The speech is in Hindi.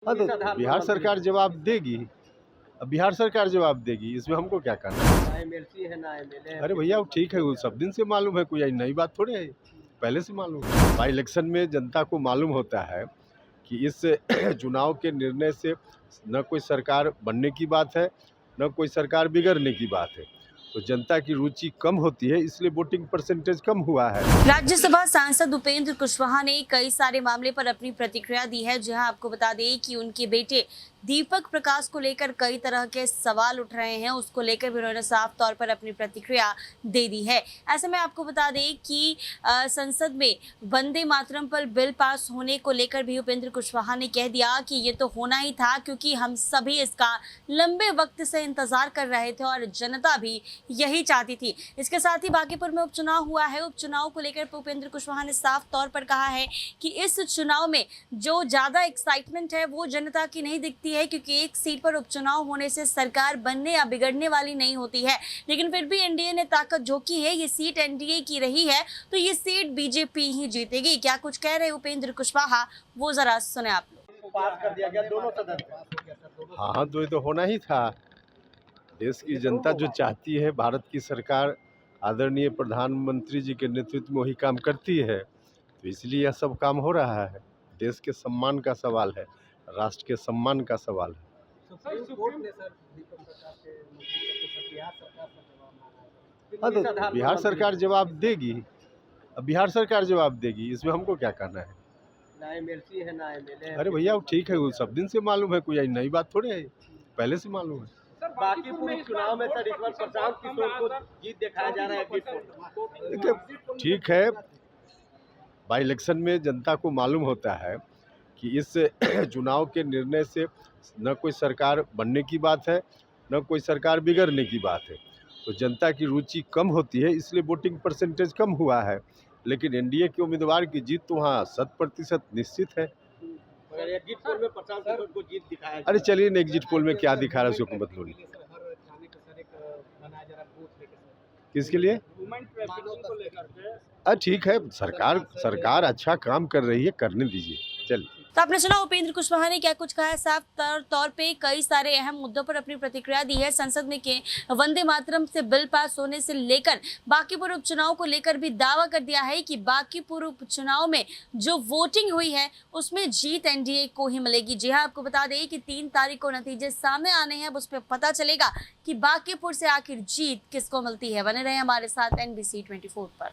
हाँ, तो बिहार सरकार जवाब देगी। अब बिहार सरकार जवाब देगी, इसमें हमको क्या करना है? ना एमएलसी है ना एमएलए है। अरे भैया वो ठीक है, वो सब दिन से मालूम है, कोई नई बात थोड़ी है, पहले से मालूम है। बाई इलेक्शन में जनता को मालूम होता है कि इस चुनाव के निर्णय से न कोई सरकार बनने की बात है, न कोई सरकार बिगड़ने की बात है। तो जनता की रुचि कम होती है, इसलिए वोटिंग परसेंटेज कम हुआ है। राज्यसभा सांसद उपेंद्र कुशवाहा ने कई सारे मामले पर अपनी प्रतिक्रिया दी है। जहां आपको बता दें कि उनके बेटे दीपक प्रकाश को लेकर कई तरह के सवाल उठ रहे हैं, उसको लेकर भी उन्होंने साफ तौर पर अपनी प्रतिक्रिया दे दी है। ऐसे में आपको बता दें कि संसद में वंदे मातरम पर बिल पास होने को लेकर भी उपेंद्र कुशवाहा ने कह दिया कि ये तो होना ही था, क्योंकि हम सभी इसका लंबे वक्त से इंतजार कर रहे थे और जनता भी यही चाहती थी। इसके साथ ही बांकीपुर में उपचुनाव हुआ है। उपचुनाव को लेकर उपेंद्र कुशवाहा ने साफ तौर पर कहा है कि इस चुनाव में जो ज्यादा एक्साइटमेंट है वो जनता की नहीं दिखती है, क्योंकि एक सीट पर उपचुनाव होने से सरकार बनने या बिगड़ने वाली नहीं होती है। लेकिन फिर भी एनडीए ने ताकत झोंकी है, ये सीट एनडीए की रही है तो ये सीट बीजेपी ही जीतेगी। क्या कुछ कह रहे उपेंद्र कुशवाहा, वो जरा सुने आप लोग। पास कर दिया गया दोनों सदन से। हाँ, तो ये तो होना ही था। देश की जनता जो चाहती है, भारत की सरकार आदरणीय प्रधानमंत्री जी के नेतृत्व में वही काम करती है, तो इसलिए यह सब काम हो रहा है। देश के सम्मान का सवाल है, राष्ट्र के सम्मान का सवाल है। सुप्रीम कोर्ट ने सर दीपक प्रकाश के मुद्दे पर बिहार सरकार का जवाब मांगा है। हाँ, तो बिहार सरकार जवाब देगी। अब बिहार सरकार जवाब देगी, इसमें हमको क्या करना है? ना एमएलसी है ना एमएलए है। अरे भैया वो ठीक है, वो सब दिन से मालूम है, कोई नई बात थोड़ी है, पहले से मालूम है। बाकी पूरे चुनाव में सर इस बार प्रशांत किशोर को जीत दिखाया जा रहा है एग्जिट पोल। देखिए ठीक है, बाई इलेक्शन में जनता को मालूम होता है कि इस चुनाव के निर्णय से न कोई सरकार बनने की बात है, न कोई सरकार बिगड़ने की बात है। तो जनता की रुचि कम होती है, इसलिए वोटिंग परसेंटेज कम हुआ है। लेकिन एनडीए के उम्मीदवार की जीत तो वहाँ 100% निश्चित है। मगर एग्जिट पोल में प्रशांत किशोर को जीत दिखाया जा अरे चलिए ना, एग्जिट पोल में क्या दिखा रहा है उसको मत बोलिए। किसके लिए? ठीक है, सरकार अच्छा काम कर रही है, करने दीजिए, चलिए। तो आपने सुना उपेंद्र कुशवाहा ने क्या कुछ कहा है। साफ तौर पे कई सारे अहम मुद्दों पर अपनी प्रतिक्रिया दी है। संसद में के वंदे मातरम से बिल पास होने से लेकर बांकीपुर उपचुनाव को लेकर भी दावा कर दिया है कि बांकीपुर उपचुनाव में जो वोटिंग हुई है उसमें जीत एनडीए को ही मिलेगी। जी हाँ, आपको बता दें कि 3 तारीख को नतीजे सामने आने हैं। अब उस पर पता चलेगा कि बांकीपुर से आखिर जीत किसको मिलती है। बने रहे हमारे साथ NBC 24 पर।